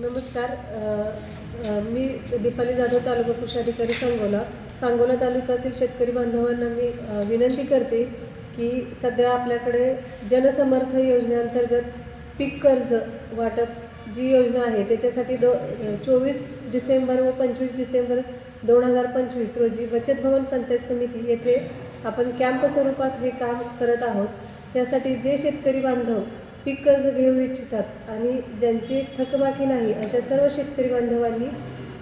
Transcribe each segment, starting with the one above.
नमस्कार. मी दीपाली जाधव, तालुका कृषी अधिकारी सांगोला तालुक्यातील शेतकरी बांधवांना मी विनंती करते की सध्या आपल्याकडे जनसमर्थ योजनेअंतर्गत पीक कर्ज वाटप जी योजना आहे त्याच्यासाठी 24 डिसेंबर व 25 डिसेंबर 2025 रोजी बचत भवन पंचायत समिती येथे आपण कॅम्प स्वरूपात हे काम करत आहोत. त्यासाठी जे शेतकरी बांधव पीक कर्ज घेऊ इच्छितात आणि ज्यांची थकबाकी नाही अशा सर्व शेतकरी बांधवांनी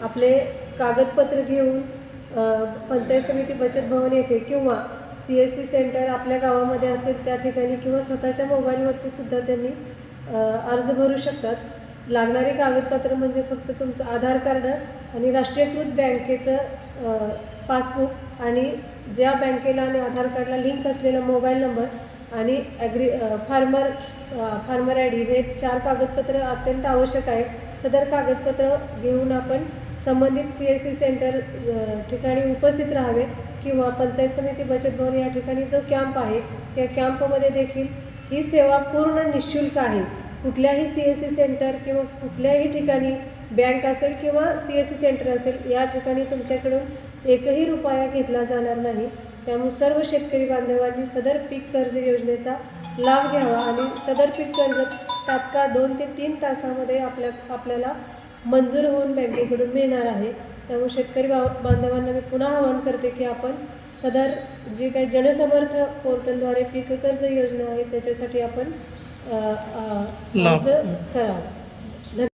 आपले कागदपत्र घेऊन पंचायत समिती बचत भवन येथे किंवा CSC सेंटर आपल्या गावामध्ये असेल त्या ठिकाणी किंवा स्वतःच्या मोबाईलवरती सुद्धा त्यांनी अर्ज भरू शकतात. लागणारे कागदपत्र म्हणजे फक्त तुमचं आधार कार्ड आणि राष्ट्रीयकृत बँकेचं पासबुक आणि ज्या बँकेला आणि आधार कार्डला लिंक असलेला मोबाईल नंबर आणि फार्मर ID हे 4 कागदपत्र अत्यंत आवश्यक आहे. सदर कागदपत्र घेऊन आपण संबंधित CSC सेंटर ठिकाणी उपस्थित राहावे किंवा पंचायत समिती बचत भवन या ठिकाणी जो कॅम्प आहे त्या कॅम्पमध्ये देखील ही सेवा पूर्ण निःशुल्क आहे. कुठल्याही CSC सेंटर किंवा कुठल्याही ठिकाणी बँक असेल किंवा CSC सेंटर असेल या ठिकाणी तुमच्याकडून एकही रुपया घेतला जाणार नाही. त्यामुळे सर्व शेतकरी बांधवांनी सदर पीक कर्ज योजनेचा लाभ घ्यावा आणि सदर पीक कर्ज तात्काळ 2 ते 3 तासामध्ये आपल्याला मंजूर होऊन बँकेकडून मिळणार आहे. त्यामुळे शेतकरी बांधवांना मी पुन्हा आवाहन करते की आपण सदर जी काही जनसमर्थ पोर्टलद्वारे पीक कर्ज योजना आहे त्याच्यासाठी आपण अर्ज करावा.